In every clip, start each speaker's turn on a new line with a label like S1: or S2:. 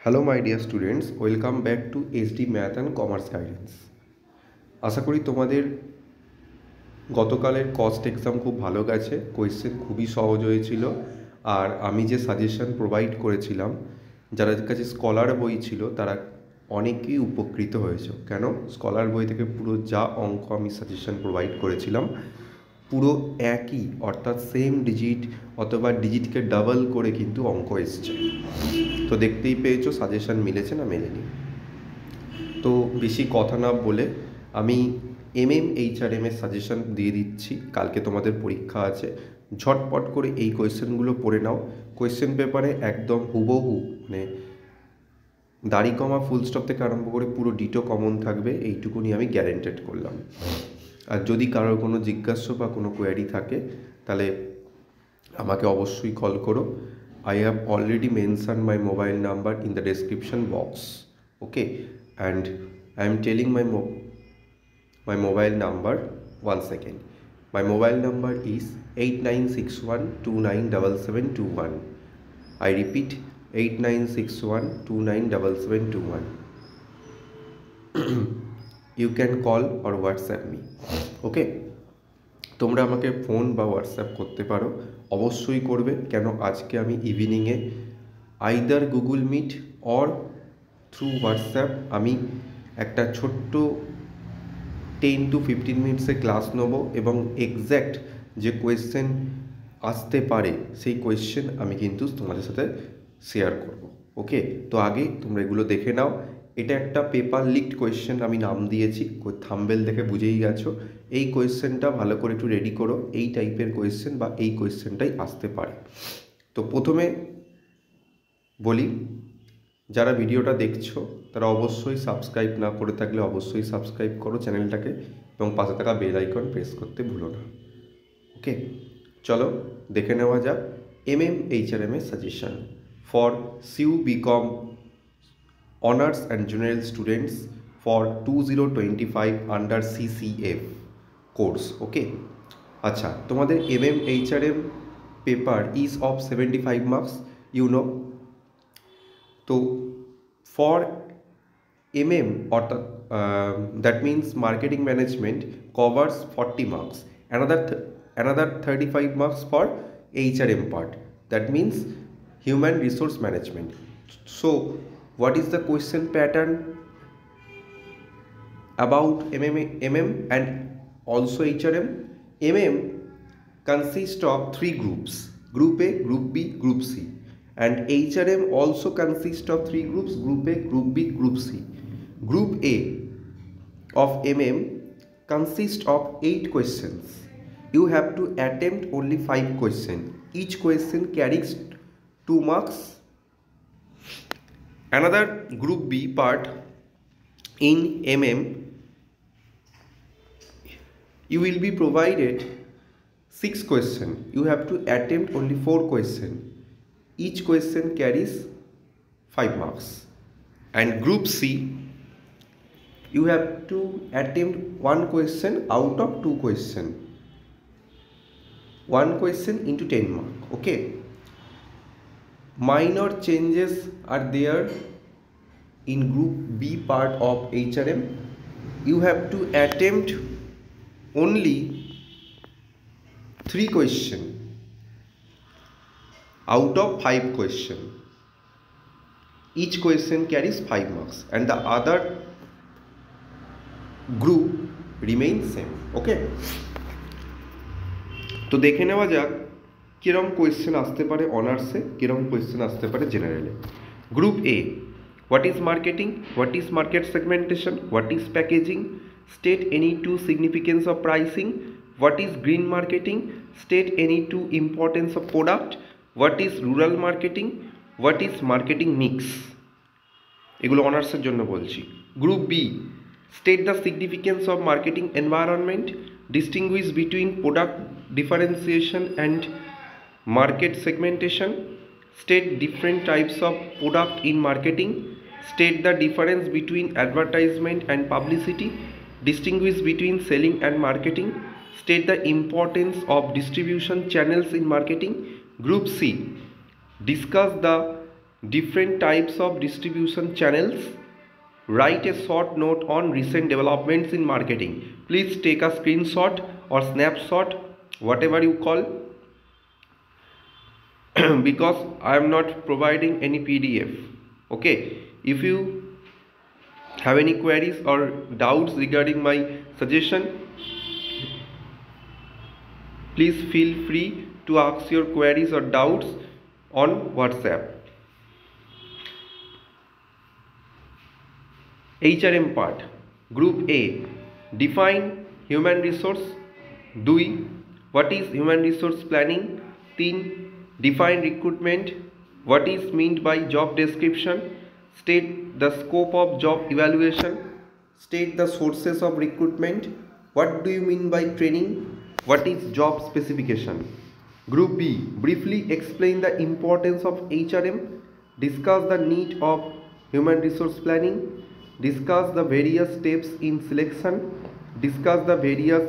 S1: Hello my dear students, welcome back to HD math and commerce guidance. আশা করি তোমাদের গতকালের কস্ট এক্সাম খুব ভালো গেছে। কোয়েশ্চেন খুবই সহজ হয়েছিল। আর আমি যে সাজেশন প্রোভাইড করেছিলাম, যাদের কাছে স্কলার বই ছিল তারা অনেকেই উপকৃত হয়েছে। কেন? স্কলার বই থেকে পুরো যা অঙ্ক আমি সাজেশন প্রোভাইড করেছিলাম পুরো একই, অর্থাৎ সেম ডিজিট অথবা ডিজিটকে ডাবল করে কিন্তু অঙ্ক এসছে। তো দেখতেই পেয়েছো সাজেশন মিলেছে না মেলেনি। তো বেশি কথা না বলে আমি HRM এর সাজেশন দিয়ে দিচ্ছি। কালকে তোমাদের পরীক্ষা আছে, ঝটপট করে এই কোয়েশ্চেনগুলো পড়ে নাও। কোয়েশ্চেন পেপারে একদম হুবহু মানে দাড়ি কমা ফুল স্টপ থেকে আরম্ভ করে পুরো ডিটো কমন থাকবে, এইটুকুনি আমি গ্যারেন্টেড করলাম। আর যদি কারোর কোনো জিজ্ঞাসা বা কোনো কোয়ারি থাকে তাহলে আমাকে অবশ্যই কল করো। I have already mentioned my mobile number in the description box. Okay, and I am telling my mobile number once again. My mobile number is 8961297721. I repeat, 8961297721. You can call or WhatsApp me. Okay, তোমরা আমাকে phone বা WhatsApp করতে পারো, অবশ্যই করবে। কেন? আজকে আমি ইভিনিংয়ে either Google Meet or through WhatsApp আমি একটা ছোট্ট 10 to 15 মিনিটসে ক্লাস নেবো এবং এক্স্যাক্ট যে কোয়েশ্চেন আসতে পারে সেই কোয়েশ্চেন আমি কিন্তু তোমাদের সাথে শেয়ার করব। ওকে, তো আগে তোমরা এগুলো দেখে নাও। এটা একটা পেপার লিকড কোয়েশ্চেন আমি নাম দিয়েছি, থাম্বনেল দেখে বুঝেই গেছো। এই কোয়েশ্চেনটা ভালো করে একটু রেডি করো। এই টাইপের কোয়েশ্চেন বা এই কোয়েশ্চেনটাই আসতে পারে। তো প্রথমে বলি, যারা ভিডিওটা দেখছো তারা অবশ্যই সাবস্ক্রাইব না করে থাকলে অবশ্যই সাবস্ক্রাইব করো চ্যানেলটাকে এবং পাশে থাকা বেল আইকন প্রেস করতে ভুলো না। ওকে, চলো দেখে নেওয়া যাক HRM এর suggestion for CU BCom honours and general students for 2025 under CCF course. Okay, আচ্ছা, তোমাদের HRM paper is of 75 marks, তো ফর অর্থাৎ that means marketing management covers 40 marks, another 35 marks for HRM part, that means human resource management. So what is the question pattern about MM and also HRM? consists of 3 groups: Group A, Group B, Group C, and HRM also consists of 3 groups: Group A, Group B, Group C. Group A of consists of 8 questions. You have to attempt only 5 questions. Each question carries 2 marks. Another Group B part in you will be provided 6 questions. You have to attempt only 4 questions. Each question carries 5 marks. And Group C, you have to attempt 1 question out of 2 questions. 1 question into 10 marks. Okay, minor changes are there in Group B part of HRM. You have to attempt only 3 questions out of 5 questions. Each question carries 5 marks and the other group remains same. Okay, তো দেখে নেওয়া যাক কিরকম question আসতে পারে অনার্সে, কিরকম question আসতে পারে জেনারেলে। Group A, what is marketing, what is market segmentation, what is packaging, state any two significance of pricing, what is green marketing, state any two importance of product, what is rural marketing, what is marketing mix. এগুলো অনার্সের জন্য বলছি। Group B, state the significance of marketing environment, distinguish between product differentiation and market segmentation, state different types of product in marketing, state the difference between advertisement and publicity, distinguish between selling and marketing, state the importance of distribution channels in marketing. Group C, discuss the different types of distribution channels, write a short note on recent developments in marketing. Please take a screenshot or snapshot, whatever you call, because I am not providing any PDF. Okay, if you have any queries or doubts regarding my suggestion, please feel free to ask your queries or doubts on WhatsApp. HRM part, Group A, define human resource. 2. What is human resource planning? 3. Define recruitment. What is meant by job description? State the scope of job evaluation. State the sources of recruitment. What do you mean by training? What is job specification? Group B, briefly explain the importance of HRM. Discuss the need of human resource planning. Discuss the various steps in selection. Discuss the various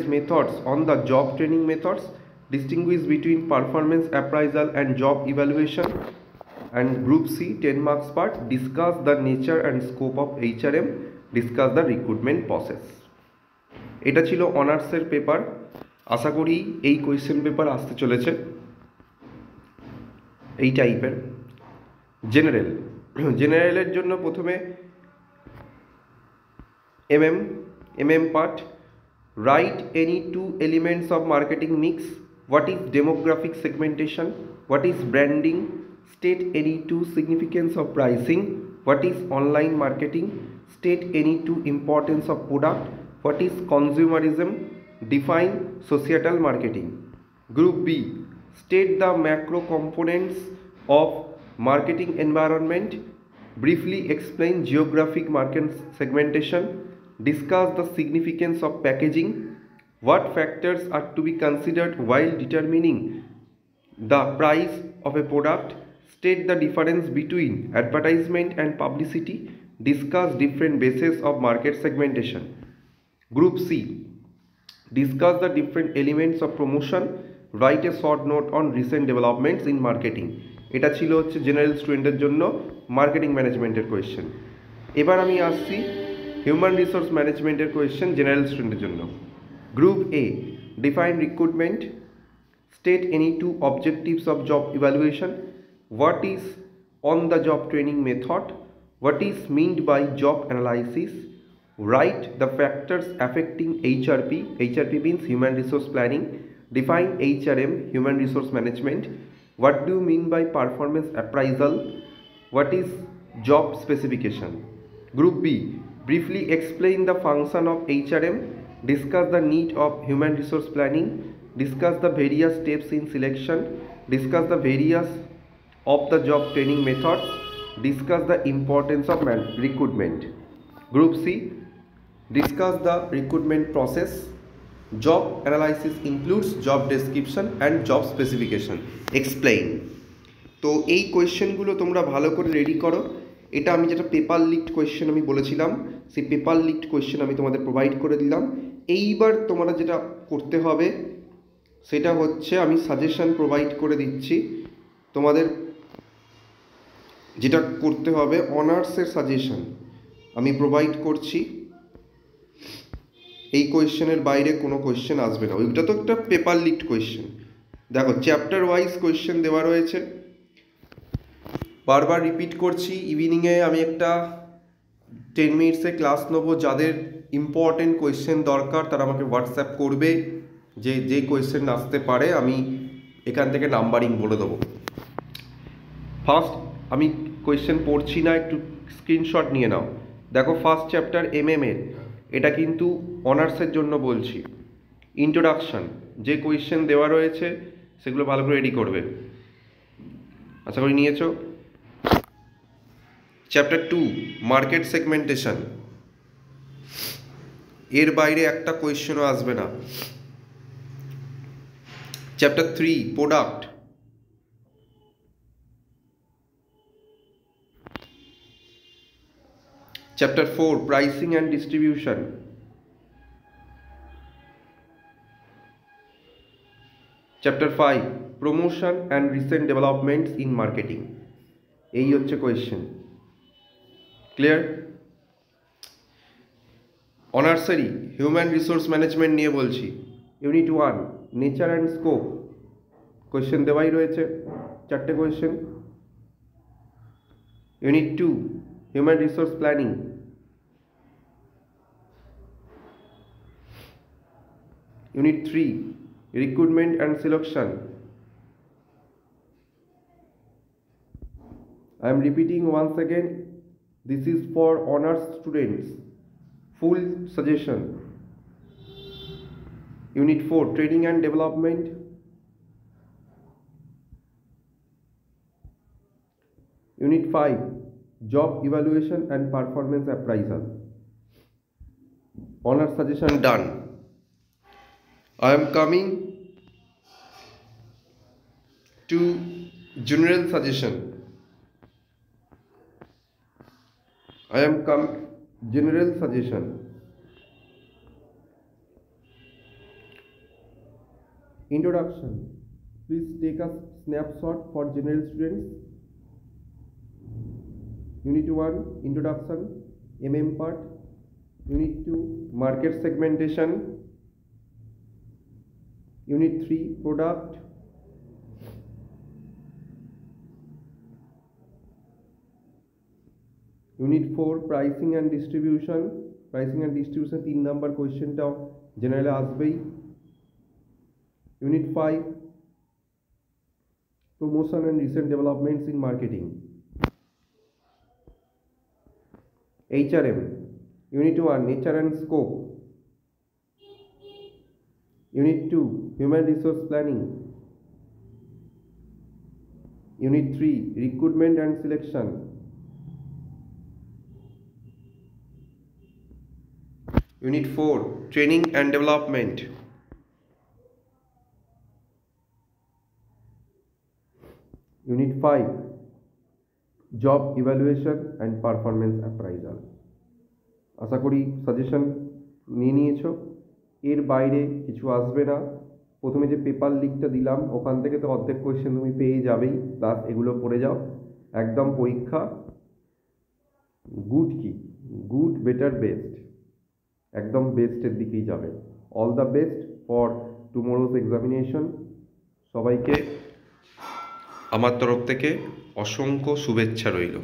S1: methods on the job training methods. Distinguish between performance appraisal and job evaluation. And Group C, 10 marks part, discuss the nature and scope of HRM. Discuss the recruitment process. এটা ছিল অনার্সের paper. আশা করি এই question paper আসতে চলেছে এই টাইপের। জেনারেলের জন্য প্রথমে MM part, write any 2 elements of marketing mix. What is demographic segmentation? What is branding? State any 2 significance of pricing. What is online marketing? State any 2 importance of product. What is consumerism? Define societal marketing. Group B, state the macro components of marketing environment. Briefly explain geographic market segmentation. Discuss the significance of packaging. What factors are to be considered while determining the price of a product? State the difference between advertisement and publicity. Discuss different bases of market segmentation. Group C, discuss the different elements of promotion. Write a short note on recent developments in marketing. এটা ছিল হচ্ছে general স্টুডেন্টের জন্য marketing ম্যানেজমেন্টের question. এবার আমি আসছি human resource ম্যানেজমেন্টের কোয়েশ্চেন জেনারেল স্টুডেন্টের জন্য। Group A, define recruitment. State any 2 objectives of job evaluation. What is on the job training method? What is meant by job analysis? Write the factors affecting HRP. HRP means human resource planning. Define HRM, human resource management. What do you mean by performance appraisal? What is job specification? Group B, briefly explain the function of HRM. Discuss the need of human resource planning. Discuss the various steps in selection. Discuss the various of the job training methods. Discuss the importance of recruitment. Group C, discuss the recruitment process. Job analysis includes job description and job specification. Explain. তো এই কোয়েশ্চেনগুলো তোমরা ভালো করে ready করো। এটা আমি যেটা paper leaked question আমি বলেছিলাম, সেই পেপার লিকড কোয়েশ্চেন আমি তোমাদের প্রোভাইড করে দিলাম। এইবার তোমরা যেটা করতে হবে সেটা হচ্ছে আমি সাজেশন প্রোভাইড করে দিচ্ছি। তোমাদের যেটা করতে হবে, অনার্সের সাজেশন আমি প্রোভাইড করছি। এই কোয়েশ্চেনের বাইরে কোনো কোয়েশ্চেন আসবে না। ওইটা তো একটা পেপার লিকড কোয়েশ্চেন। দেখো চ্যাপ্টার ওয়াইজ কোয়েশ্চেন দেওয়া রয়েছে, বারবার রিপিট করছি। ইভিনিংয়ে আমি একটা 10 মিনিটসে ক্লাস নেবো। যাদের ইম্পর্টেন্ট কোয়েশ্চেন দরকার তারা আমাকে হোয়াটসঅ্যাপ করবে, যে কোয়েশ্চেন আসতে পারে আমি এখান থেকে নাম্বারিং বলে দেবো। ফার্স্ট আমি কোয়েশ্চেন পড়ছি না, একটু স্ক্রিনশট নিয়ে নাও। দেখো ফার্স্ট চ্যাপ্টার এর, এটা কিন্তু অনার্সের জন্য বলছি। ইন্ট্রোডাকশন, যে কোয়েশ্চেন দেওয়া রয়েছে সেগুলো ভালো করে রেডি করবে, আশা করি নিয়েছো। চ্যাপ্টার 2 মার্কেট সেগমেন্টেশন, এর বাইরে একটা কোয়েশ্চেনও আসবে না। Chapter 3 product. Chapter 4 pricing and distribution. Chapter 5 promotion and recent developments in marketing. এই হচ্ছে কোয়েশ্চেন। ক্লিয়ার? অনার্সারি হিউম্যান রিসোর্স ম্যানেজমেন্ট নিয়ে বলছি। Unit 1 nature and scope, question দেওয়াই রয়েছে 4টে question. Unit 2 human resource planning. Unit 3 recruitment and selection. I am repeating once again, this is for honors students. Full suggestion. Unit 4 training and development. Unit 5 job evaluation and performance appraisal. Honors suggestion done. I am coming to general suggestion. General suggestion. Introduction. Please take a snapshot for general students. Unit 1 introduction, MM part. Unit 2 market segmentation. Unit 3 product. Unit 4 pricing and distribution. Pricing and distribution 3 number question টা জেনারেলে আসবেই। Unit 5 promotion and recent developments in marketing. HRM. Unit 1 nature and scope. Unit 2 human resource planning. Unit 3 recruitment and selection. Unit 4 training and development. Unit 5 job evaluation and performance appraisal. আশা করি suggestion নিয়ে নিয়েছো। এর বাইরে কিছু আসবে না। প্রথমে যে পেপার লিকটা দিলাম ওখান থেকে তো অর্ধেক কোয়েশ্চেন তুমি পেয়ে যাবেই, প্লাস এগুলো পড়ে যাও। একদম পরীক্ষা গুড কি গুড বেটার বেস্ট, একদম বেস্টের দিকেই যাবে। All the best for tomorrow's examination. সবাইকে আমার তরফ থেকে অসংখ্য শুভেচ্ছা রইল।